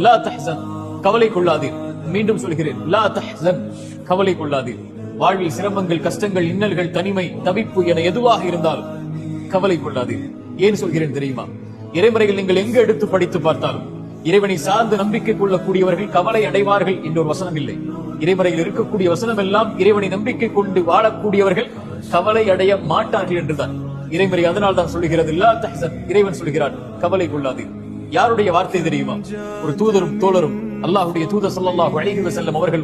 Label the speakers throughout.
Speaker 1: லா தஹ்சன், கவலை கொள்ளாதீர். மீண்டும் சொல்கிறேன், லா தஹ்சன், கவலை கொள்ளாதீர். வாழ்வில் சிரமங்கள், கஷ்டங்கள், இன்னல்கள், தனிமை, தவிப்பு என எதுவாக இருந்தாலும் கவலை கொள்ளாதீர். ஏன் சொல்கிறேன் தெரியுமா? இறைமறைகள் நீங்கள் எங்கு எடுத்து படித்து பார்த்தாலும் இறைவனை சார்ந்து நம்பிக்கை கொள்ளக்கூடியவர்கள் கவலை அடைவார்கள் என்ற ஒரு வசனம் இல்லை. இறைமறையில் இருக்கக்கூடிய வசனம் எல்லாம் இறைவனை நம்பிக்கை கொண்டு வாழக்கூடியவர்கள் கவலை அடைய மாட்டார்கள் என்றுதான் இறைமறை. அதனால் தான் சொல்லுகிறது, லா தஹ்சன், இறைவன் சொல்கிறார் கவலை கொள்ளாதீர். யாருடைய வார்த்தை தெரியுமா? ஒரு தூதரும் தோழரும், அல்லாஹ்வுடைய தூதர் ஸல்லல்லாஹு அலைஹி வஸல்லம் அவர்கள்,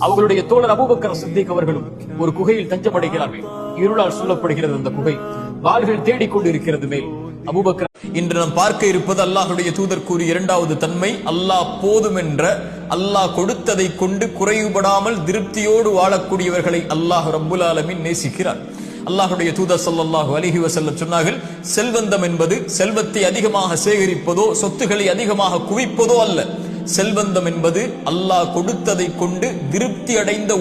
Speaker 1: அவர்களுடைய தோழர் அபூபக்கர் சித்திக் அவர்களும் ஒரு குகையில் தஞ்சமடைகிறார்கள். இருளால் சொல்லப்படுகிறது அந்த குகை, வாள்கள் தேடிக்கொண்டு இருக்கிறது மேல். அபூபக்கர், இன்று நாம் பார்க்க இருப்பது அல்லாஹ்வுடைய தூதர் கூறிய இரண்டாவது தன்மை, அல்லாஹ் போதும் என்ற, அல்லாஹ் கொடுத்ததை கொண்டு குறைவுபடாமல் திருப்தியோடு வாழக்கூடியவர்களை அல்லாஹ் ரப்புல் ஆலமீன் நேசிக்கிறார். அல்லாஹ்வுடைய தூதர் ஸல்லல்லாஹு அலைஹி வஸல்லம் சொன்னார்கள், செல்வந்தம் என்பது செல்வத்தை அதிகமாக சேகரிப்பதோ சொத்துக்களை அதிகமாக குவிப்பதோ அல்ல. செல்வந்தம் என்பது அல்லாஹ் கொடுத்ததை கொண்டு திருப்தி அடைந்த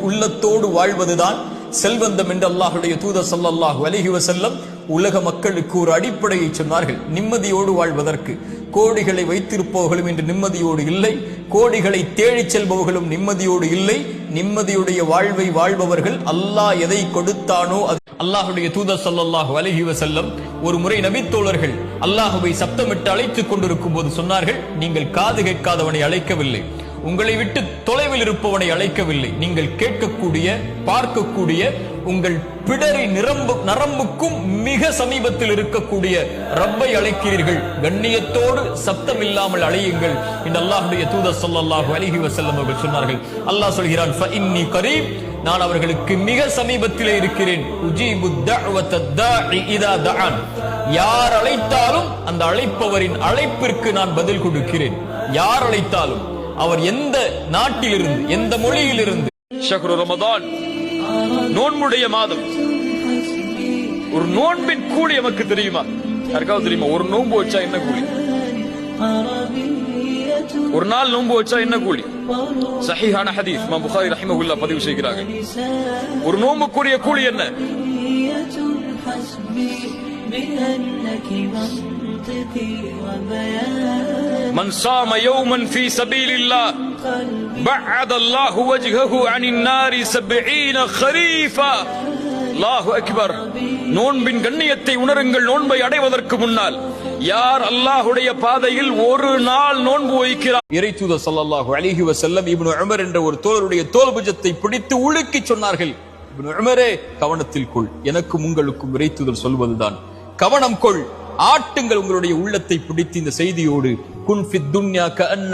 Speaker 1: உள்ளத்தோடு வாழ்வதுதான் செல்வந்தம் என்று அல்லாஹ்வுடைய தூதர் ஸல்லல்லாஹு அலைஹி வஸல்லம் உலக மக்களுக்கு ஒரு அடிப்படையை சொன்னார்கள். நிம்மதியோடு வாழ்வதற்கு கோடிகளை வைத்திருப்பவர்களும் இன்று நிம்மதியோடு இல்லை, கோடிகளை தேடிச் செல்பவர்களும் நிம்மதியோடு இல்லை. நிம்மதியுடைய வாழ்வை வாழ்பவர்கள் அல்லாஹ் எதை கொடுத்தானோ அது. அல்லாஹ்வுடைய தூதர் ஸல்லல்லாஹு அலைஹி வஸல்லம் ஒரு முறை நபித்தோழர்கள் அல்லாஹ்வை சப்தமிட்டு அழைத்துக் கொண்டிருக்கும் போது சொன்னார்கள், நீங்கள் காது கேட்காதவனை அழைக்கவில்லை, உங்களை விட்டு தொலைவில் இருப்பவனை அழைக்கவில்லை, நீங்கள் கேட்கக்கூடிய பார்க்கக்கூடிய உங்கள் பிடரி நரம்புக்கும் மிக சமீபத்தில் இருக்கக்கூடிய ரப்பை அழைக்கிறீர்கள். கண்ணியத்தோடு சப்தம் இல்லாமல் அழையுங்கள் என்று அல்லாஹ்வுடைய தூதர் ஸல்லல்லாஹு அலைஹி வஸல்லம் அவர்கள் சொன்னார்கள். அல்லாஹ் சொல்கிறான், ஃபஇன்னி கரீப், நான் அவர்களுக்கு மிக சமீபத்திலே இருக்கிறேன். உஜீபு தஅவத தாஇ இதா தஆன், யார் அழைத்தாலும் அந்த அழைப்பவரின் அழைப்பிற்கு நான் பதில் கொடுக்கிறேன். யார் அழைத்தாலும், அவர் எந்த நாட்டிலிருந்து எந்த மொழியிலிருந்து. ஷஹ்ரு ரமதான், நோன்புடைய மாதம். ஒரு நோன்பின் கூலி நமக்கு தெரியுமா? யாருக்காவது தெரியுமா? ஒரு நோன்பு வச்சா என்ன கூலி? ஒரு நாள் நோன்பு வச்சா என்ன கூலி? சஹீஹான ஹதீஸ் இமாம் புகாரி ரஹிமஹுல்லாஹ் பதிவு செய்கிறார்கள். ஒரு நோன்புக்குரிய கூலி என்ன? من صام يوما في سبيل الله بعد الله وجهه عن النار 70 خريفا. அல்லாஹு அக்பர். நோன்பின் கண்ணியத்தை உணருங்கள். நோன்பை அடைவதற்கு முன்னால் யார் அல்லாஹ்வுடைய பாதையில் ஒரு நாள் நோன்பு வைக்கிறார், இறை தூதர் ஸல்லல்லாஹு அலைஹி வஸல்லம் இப்னு உமர் என்ற ஒரு தோழருடைய தோள்புஜத்தை பிடித்து உலுக்கி சொன்னார்கள், இப்னு உமரே, கவனத்தில் கொள், எனக்கும் உங்களுக்கும் இறை தூதர் சொல்வதுதான், கவனம் கொள், ஆட்டுங்கள் உங்களுடைய உள்ளத்தை பிடித்து இந்த செய்தியோடு. குன் ஃபித் துன்யா கஅன்ன